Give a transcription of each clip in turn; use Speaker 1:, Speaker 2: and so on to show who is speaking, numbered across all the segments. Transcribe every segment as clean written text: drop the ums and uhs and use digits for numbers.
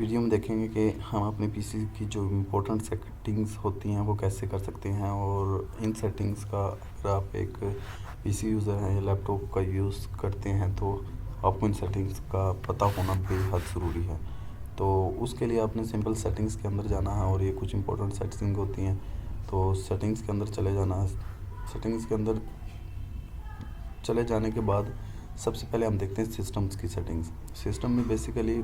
Speaker 1: Video में देखेंगे कि हम अपने पीसी की जो इम्पोर्टेंट सेटिंग्स होती हैं वो कैसे कर सकते हैं, और इन सेटिंग्स का अगर आप एक पीसी यूज़र हैं या लैपटॉप का यूज़ करते हैं तो आपको इन सेटिंग्स का पता होना बेहद ज़रूरी है। तो उसके लिए आपने सिंपल सेटिंग्स के अंदर जाना है, और ये कुछ इंपॉर्टेंट सेटिंग होती हैं। तो सेटिंग्स के अंदर चले जाना है। सेटिंग्स के अंदर चले जाने के बाद सबसे पहले हम देखते हैं सिस्टम्स की सेटिंग्स। सिस्टम में बेसिकली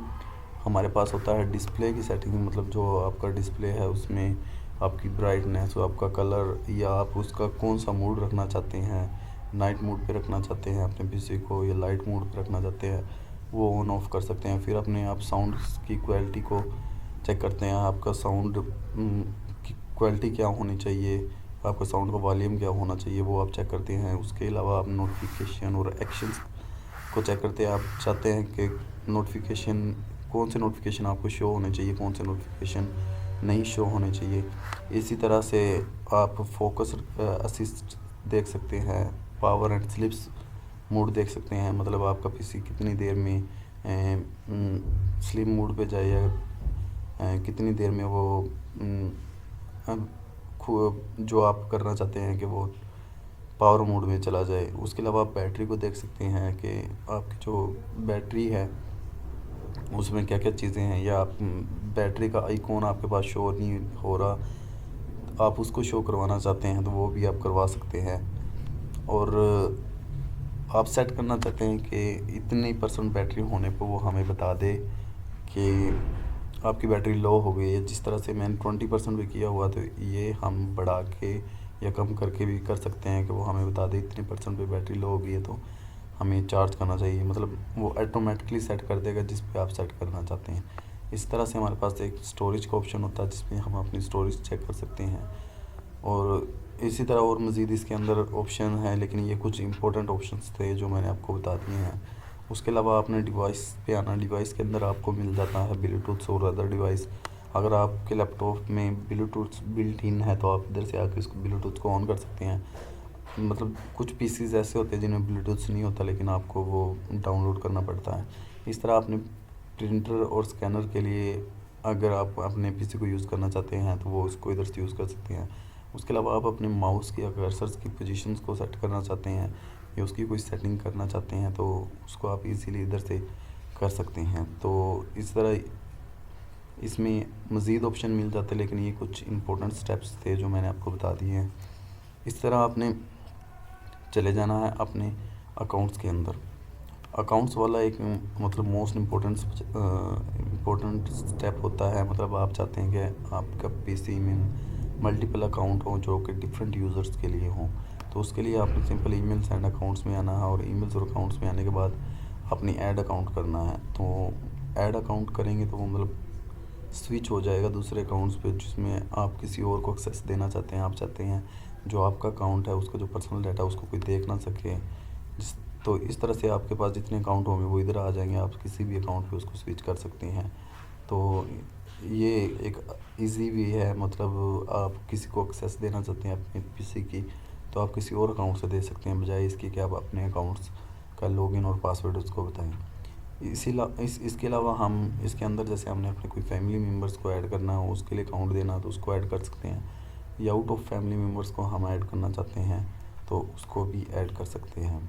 Speaker 1: हमारे पास होता है डिस्प्ले की सेटिंग, मतलब जो आपका डिस्प्ले है उसमें आपकी ब्राइटनेस, आपका कलर, या आप उसका कौन सा मूड रखना चाहते हैं, नाइट मूड पे रखना चाहते हैं अपने पीसी को या लाइट मूड पे रखना चाहते हैं, वो ऑन ऑफ कर सकते हैं। फिर अपने आप साउंड की क्वालिटी को चेक करते हैं, आपका साउंड की क्वालिटी क्या होनी चाहिए, आपका साउंड का वॉल्यूम क्या होना चाहिए, वो आप चेक करते हैं। उसके अलावा आप नोटिफिकेशन और एक्शंस को चेक करते हैं। आप चाहते हैं कि नोटिफिकेशन, कौन से नोटिफिकेशन आपको शो होने चाहिए, कौन से नोटिफिकेशन नहीं शो होने चाहिए। इसी तरह से आप फोकस असिस्ट देख सकते हैं, पावर एंड स्लिप्स मूड देख सकते हैं, मतलब आपका पीसी कितनी देर में स्लिप मूड पे जाए, या कितनी देर में वो जो आप करना चाहते हैं कि वो पावर मोड में चला जाए। उसके अलावा आप बैटरी को देख सकते हैं कि आपकी जो बैटरी है उसमें क्या क्या चीज़ें हैं, या आप बैटरी का आइकॉन आपके पास शो नहीं हो रहा, आप उसको शो करवाना चाहते हैं तो वो भी आप करवा सकते हैं। और आप सेट करना चाहते हैं कि इतनी % बैटरी होने पर वो हमें बता दे कि आपकी बैटरी लो हो गई है। जिस तरह से मैंने 20% भी किया हुआ, तो ये हम बढ़ा के या कम करके भी कर सकते हैं कि वो हमें बता दे इतने % पे बैटरी लो हो गई है तो हमें चार्ज करना चाहिए, मतलब वो ऑटोमेटिकली सेट कर देगा जिस पे आप सेट करना चाहते हैं। इस तरह से हमारे पास एक स्टोरेज का ऑप्शन होता है जिसमें हम अपनी स्टोरेज चेक कर सकते हैं। और इसी तरह और मज़ीद इसके अंदर ऑप्शन है, लेकिन ये कुछ इंपॉर्टेंट ऑप्शंस थे जो मैंने आपको बता दिए हैं। उसके अलावा आपने डिवाइस पे आना। डिवाइस के अंदर आपको मिल जाता है ब्लूटूथ और अदर डिवाइस। अगर आपके लैपटॉप में ब्लूटूथ बिल्ट इन है तो आप इधर से आकर इसको ब्लूटूथ को ऑन कर सकते हैं। मतलब कुछ पीसीज ऐसे होते हैं जिनमें ब्लूटूथ नहीं होता, लेकिन आपको वो डाउनलोड करना पड़ता है। इस तरह आपने प्रिंटर और स्कैनर के लिए अगर आप अपने पीसी को यूज़ करना चाहते हैं तो वो उसको इधर से यूज़ कर सकते हैं। उसके अलावा आप अपने माउस की या कर्सर्स की पोजीशंस को सेट करना चाहते हैं या उसकी कोई सेटिंग करना चाहते हैं तो उसको आप इजीली इधर से कर सकते हैं। तो इस तरह इसमें मज़ीद ऑप्शन मिल जाते हैं, लेकिन ये कुछ इंपॉर्टेंट स्टेप्स थे जो मैंने आपको बता दिए हैं। इस तरह आपने चले जाना है अपने अकाउंट्स के अंदर। अकाउंट्स वाला एक मतलब मोस्ट इम्पोर्टेंट स्टेप होता है। मतलब आप चाहते हैं कि आपका पीसी में मल्टीपल अकाउंट हों जो कि डिफरेंट यूज़र्स के लिए हों। तो उसके लिए आपने सिंपल ईमेल्स एंड अकाउंट्स में आना है, और ईमेल्स और अकाउंट्स में आने के बाद अपनी ऐड अकाउंट करना है। तो ऐड अकाउंट करेंगे तो वो मतलब स्विच हो जाएगा दूसरे अकाउंट्स पे जिसमें आप किसी और को एक्सेस देना चाहते हैं। आप चाहते हैं जो आपका अकाउंट है उसका जो पर्सनल डाटा है उसको कोई देख ना सके। तो इस तरह से आपके पास जितने अकाउंट होंगे वो इधर आ जाएंगे, आप किसी भी अकाउंट पे उसको स्विच कर सकते हैं। तो ये एक इजी वे है, मतलब आप किसी को एक्सेस देना चाहते हैं अपने पीसी की तो आप किसी और अकाउंट से दे सकते हैं, बजाय इसके कि आप अपने अकाउंट्स का लॉगिन और पासवर्ड उसको बताएं। इसके अलावा हम इसके अंदर जैसे हमने अपने कोई फैमिली मेम्बर्स को ऐड करना हो, उसके लिए अकाउंट देना तो उसको ऐड कर सकते हैं, या आउट ऑफ फैमिली मेम्बर्स को हम ऐड करना चाहते हैं तो उसको भी ऐड कर सकते हैं।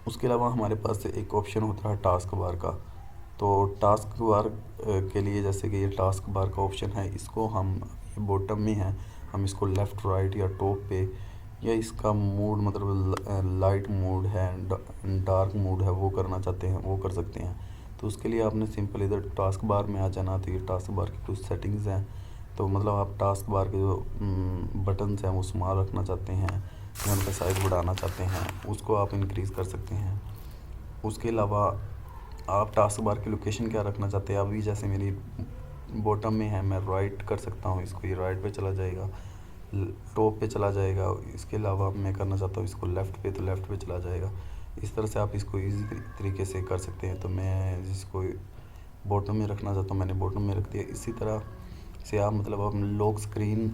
Speaker 1: उसके अलावा हमारे पास एक ऑप्शन होता है टास्क बार का। तो टास्क बार के लिए जैसे कि ये टास्क बार का ऑप्शन है, इसको हम ये बॉटम में है, हम इसको लेफ़्ट राइट या टॉप पे, या इसका मूड मतलब लाइट मूड है, डार्क मूड है, वो करना चाहते हैं वो कर सकते हैं। तो उसके लिए आपने सिंपल इधर टास्क बार में आ जाना। तो ये टास्क बार की कुछ सेटिंग्स हैं। तो मतलब आप टास्क बार के जो बटन्स हैं वो स्मॉल रखना चाहते हैं या उनका साइज़ बढ़ाना चाहते हैं, उसको आप इंक्रीज़ कर सकते हैं। उसके अलावा आप टास्क बार की लोकेशन क्या रखना चाहते हैं। अभी जैसे मेरी बॉटम में है, मैं राइट कर सकता हूँ इसको, ये राइट पे चला जाएगा, टॉप पे चला जाएगा। इसके अलावा मैं करना चाहता हूँ इसको लेफ़्ट पे, तो लेफ़्ट पे चला जाएगा। इस तरह से आप इसको इजी तरीके से कर सकते हैं। तो मैं जिसको बॉटम में रखना चाहता हूँ मैंने बॉटम में रख दिया। इसी तरह से आप मतलब आप लॉक स्क्रीन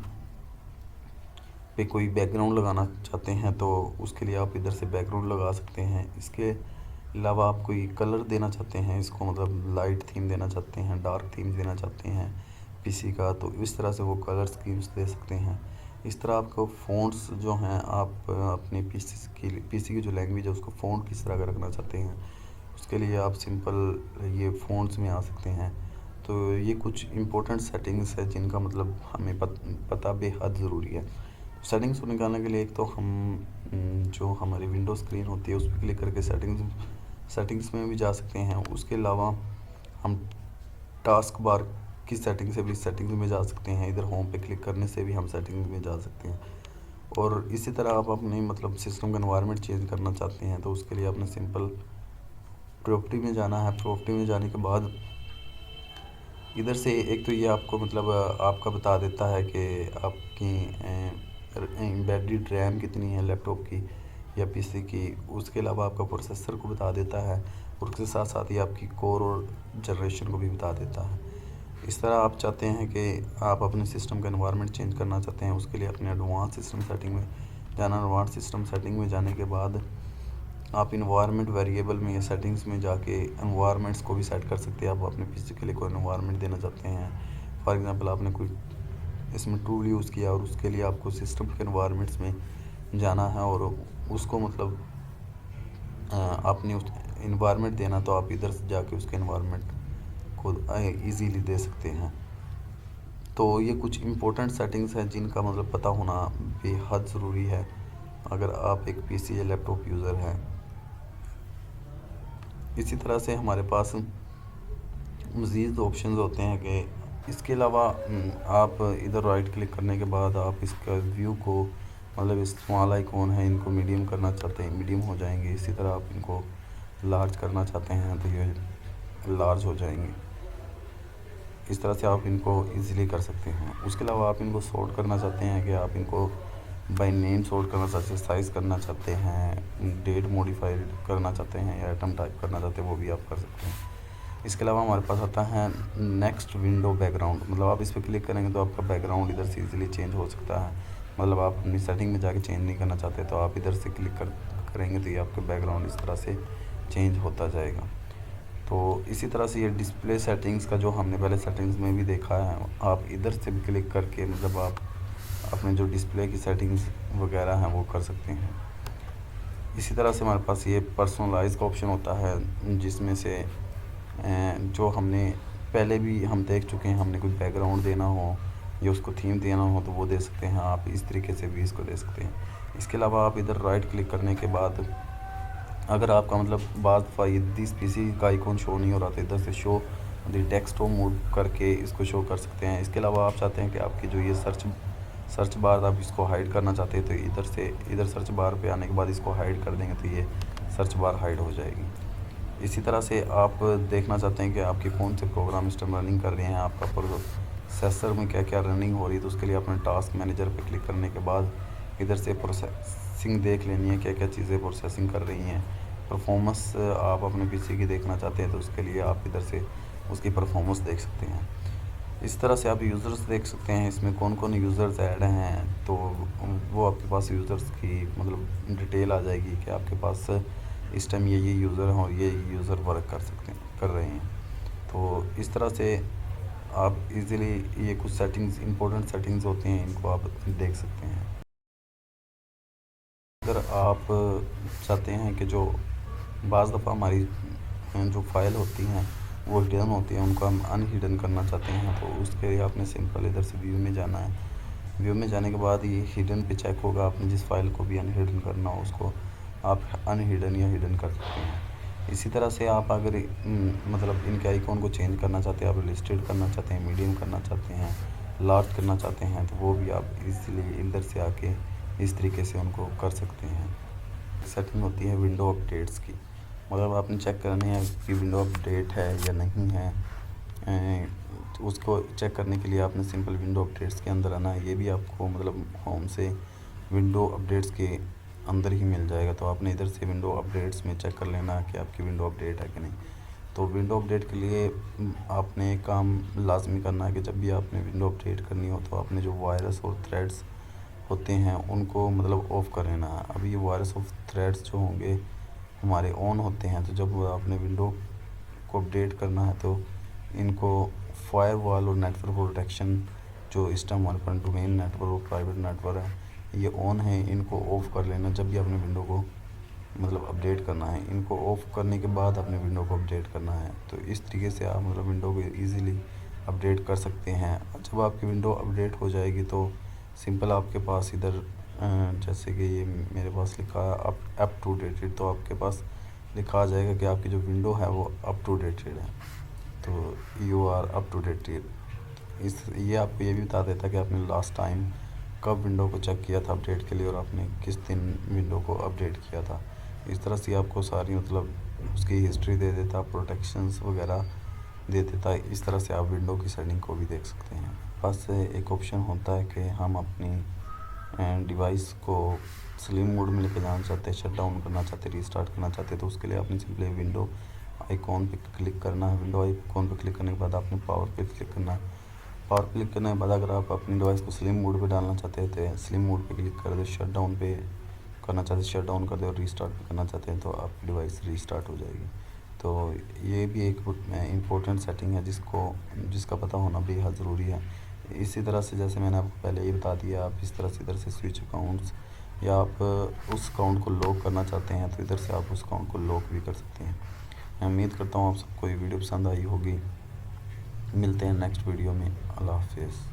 Speaker 1: पे कोई बैकग्राउंड लगाना चाहते हैं तो उसके लिए आप इधर से बैकग्राउंड लगा सकते हैं। इसके अलावा आप कोई कलर देना चाहते हैं इसको, मतलब लाइट थीम देना चाहते हैं, डार्क थीम देना चाहते हैं पीसी का, तो इस तरह से वो कलर स्कीम्स दे सकते हैं। इस तरह आपको फ़ॉन्ट्स जो हैं, आप अपने पीसी की जो लैंग्वेज है उसको फ़ॉन्ट किस तरह का रखना चाहते हैं, उसके लिए आप सिंपल ये फ़ॉन्ट्स में आ सकते हैं। तो ये कुछ इम्पोर्टेंट सेटिंग्स है जिनका मतलब हमें पता बेहद ज़रूरी है। सेटिंग्स को निकालने के लिए एक तो हम जो हमारी विंडो स्क्रीन होती है उस पर क्लिक करके सेटिंग्स में भी जा सकते हैं। उसके अलावा हम टास्क बार की सेटिंग से भी सेटिंग्स में जा सकते हैं। इधर होम पे क्लिक करने से भी हम सेटिंग्स में जा सकते हैं। और इसी तरह आप अपने मतलब सिस्टम का एनवायरनमेंट चेंज करना चाहते हैं तो उसके लिए आपने सिंपल प्रॉपर्टी में जाना है। प्रॉपर्टी में जाने के बाद इधर से एक तो ये आपको मतलब आपका बता देता है कि आपकी एम्बेडेड रैम कितनी है लैपटॉप की या पीसी की। उसके अलावा आपका प्रोसेसर को बता देता है और उसके साथ साथ ही आपकी कोर और जनरेशन को भी बता देता है। इस तरह आप चाहते हैं कि आप अपने सिस्टम का एनवायरनमेंट चेंज करना चाहते हैं, उसके लिए अपने एडवांस सिस्टम सेटिंग में जाना। एडवांस सिस्टम सेटिंग में जाने के बाद आप इन्वायरमेंट वेरिएबल में या सेटिंग्स में जाके एनवायरनमेंट्स को भी सेट कर सकते हैं। आप अपने पीसी के लिए कोई एनवायरनमेंट देना चाहते हैं, फॉर एग्जांपल आपने कोई इसमें टूल यूज़ किया और उसके लिए आपको सिस्टम के एनवायरनमेंट्स में जाना है और उसको मतलब अपनी उस इन्वायरमेंट देना, तो आप इधर से जाके उसके इन्वायरमेंट को ईज़िली दे सकते हैं। तो ये कुछ इम्पोर्टेंट सेटिंग्स हैं जिनका मतलब पता होना बेहद ज़रूरी है अगर आप एक पीसी या लैपटॉप यूज़र हैं। इसी तरह से हमारे पास मज़ीद ऑप्शंस होते हैं कि इसके अलावा आप इधर राइट क्लिक करने के बाद आप इसका व्यू को मतलब स्मॉल आइकॉन है इनको मीडियम करना चाहते हैं, मीडियम हो जाएंगे। इसी तरह आप इनको लार्ज करना चाहते हैं तो ये लार्ज हो जाएंगे। इस तरह से आप इनको इजीली कर सकते हैं। उसके अलावा आप इनको सॉर्ट करना चाहते हैं कि आप इनको बाय नेम सॉर्ट करना चाहते हैं, साइज़ करना चाहते हैं, डेट मॉडिफाई करना चाहते हैं या आइटम टाइप करना चाहते हैं, वो भी आप कर सकते हैं। इसके अलावा हमारे पास आता है नेक्स्ट विंडो बैकग्राउंड, मतलब आप इस पर क्लिक करेंगे तो आपका बैकग्राउंड इधर से इजीली चेंज हो सकता है। मतलब आप अपनी सेटिंग में जाके चेंज नहीं करना चाहते तो आप इधर से क्लिक करेंगे तो ये आपका बैकग्राउंड इस तरह से चेंज होता जाएगा। तो इसी तरह से ये डिस्प्ले सेटिंग्स का जो हमने पहले सेटिंग्स में भी देखा है, आप इधर से भी क्लिक करके मतलब आप अपने जो डिस्प्ले की सेटिंग्स वगैरह हैं वो कर सकते हैं। इसी तरह से हमारे पास ये पर्सनलाइज का ऑप्शन होता है जिसमें से जो हमने पहले भी हम देख चुके हैं, हमने कोई बैकग्राउंड देना हो या उसको थीम देना हो तो वो दे सकते हैं। आप इस तरीके से भी इसको दे सकते हैं। इसके अलावा आप इधर राइट क्लिक करने के बाद अगर आपका मतलब बाज़ दफ़ा दिस पीसी का आइकॉन शो नहीं हो रहा तो इधर से शो द डेस्कटॉप मोड करके इसको शो कर सकते हैं। इसके अलावा आप चाहते हैं कि आपकी जो ये सर्च बार आप इसको हाइड करना चाहते हैं तो इधर सर्च बार पे आने के बाद इसको हाइड कर देंगे तो ये सर्च बार हाइड हो जाएगी। इसी तरह से आप देखना चाहते हैं कि आपके कौन से प्रोग्राम इस टाइम रनिंग कर रहे हैं, आपका प्रोसेसर में क्या क्या रनिंग हो रही है, तो उसके लिए अपने टास्क मैनेजर पे क्लिक करने के बाद इधर से प्रोसेसिंग देख लेनी है, क्या क्या चीज़ें प्रोसेसिंग कर रही हैं। परफॉर्मेंस आप अपने पीसी की देखना चाहते हैं तो उसके लिए आप इधर से उसकी परफॉर्मेंस देख सकते हैं। इस तरह से आप यूज़र्स देख सकते हैं इसमें कौन कौन यूज़र्स ऐड हैं, तो वो आपके पास यूज़र्स की मतलब डिटेल आ जाएगी कि आपके पास इस टाइम ये यूज़र हैं और ये यूज़र वर्क कर रहे हैं। तो इस तरह से आप इजीली ये कुछ सेटिंग्स इंपॉर्टेंट सेटिंग्स होती हैं इनको आप देख सकते हैं। अगर आप चाहते हैं कि जो बाज़ दफ़ा हमारी जो फ़ाइल होती हैं वो हिडन होती हैं, उनको हम अनहिडन करना चाहते हैं तो उसके लिए आपने सिंपल इधर से व्यू में जाना है। व्यू में जाने के बाद ये हिडन पे चेक होगा, आपने जिस फाइल को भी अनहिडन करना हो उसको आप अनहिडन या हिडन कर सकते हैं। इसी तरह से आप अगर मतलब इनके आइकॉन को चेंज करना चाहते हैं, आप लिस्टेड करना चाहते हैं, मीडियम करना चाहते हैं, लार्ज करना चाहते हैं, तो वो भी आप इजीली इधर से आके इस तरीके से उनको कर सकते हैं। सेटिंग होती है विंडो अपडेट्स की, मतलब आपने चेक करनी है कि विंडो अपडेट है या नहीं है। तो उसको चेक करने के लिए आपने सिंपल विंडो अपडेट्स के अंदर आना है। ये भी आपको मतलब होम से विंडो अपडेट्स के अंदर ही मिल जाएगा, तो आपने इधर से विंडो अपडेट्स में चेक कर लेना कि आपकी विंडो अपडेट है कि नहीं। तो विंडो अपडेट के लिए आपने एक काम लाजमी करना है कि जब भी आपने विंडो अपडेट करनी हो तो आपने जो वायरस और थ्रेड्स होते हैं उनको मतलब ऑफ़ कर लेना है। अब ये वायरस और थ्रेड्स जो होंगे हमारे ऑन होते हैं। तो जब आपने विंडो को अपडेट करना है तो इनको फायरवॉल और नेटवर्क प्रोटेक्शन जो इस टाइम हमारे पास डोमेन नेटवर्क और प्राइवेट नेटवर्क है ये ऑन है, इनको ऑफ़ कर लेना जब भी आपने विंडो को मतलब अपडेट करना है। इनको ऑफ़ करने के बाद अपने विंडो को अपडेट करना है। तो इस तरीके से आप मतलब विंडो को ईज़िली अपडेट कर सकते हैं। जब आपकी विंडो अपडेट हो जाएगी तो सिंपल आपके पास इधर जैसे कि ये मेरे पास लिखा है अप टू डेटेड, तो आपके पास लिखा आ जाएगा कि आपकी जो विंडो है वो अप टू डेटेड है। तो you are up to dated. ये आपको ये भी बता देता है कि आपने लास्ट टाइम कब विंडो को चेक किया था अपडेट के लिए और आपने किस दिन विंडो को अपडेट किया था। इस तरह से आपको सारी मतलब उसकी हिस्ट्री दे देता, प्रोटेक्शंस वगैरह दे देता है। इस तरह से आप विंडो की सेटिंग को भी देख सकते हैं। बस एक ऑप्शन होता है कि हम अपनी डिवाइस को स्लिम मोड में लेके जाना चाहते हैं, शट डाउन करना चाहते हैं, रीस्टार्ट करना चाहते हैं, तो उसके लिए आपने सिंपली विंडो आइकॉन पे क्लिक करना है। विंडो आइकॉन पे क्लिक करने के बाद आपने पावर पे क्लिक करना है। पावर क्लिक करने के बाद अगर आप अपनी डिवाइस को स्लिम मोड पे डालना चाहते हैं तो स्लिम मोड पे क्लिक कर दो, शट डाउन पे करना चाहते हैं शट डाउन कर दो, और रीस्टार्ट पे करना चाहते हैं तो आपकी डिवाइस रीस्टार्ट हो जाएगी। तो ये भी एक इम्पोर्टेंट सेटिंग है जिसका पता होना बेहद ज़रूरी है। इसी तरह से जैसे मैंने आपको पहले ही बता दिया, आप इस तरह से इधर से स्विच अकाउंट्स या आप उस अकाउंट को लॉक करना चाहते हैं तो इधर से आप उस अकाउंट को लॉक भी कर सकते हैं। मैं उम्मीद करता हूँ आप सबको ये वीडियो पसंद आई होगी। मिलते हैं नेक्स्ट वीडियो में। अल्लाह हाफिज़।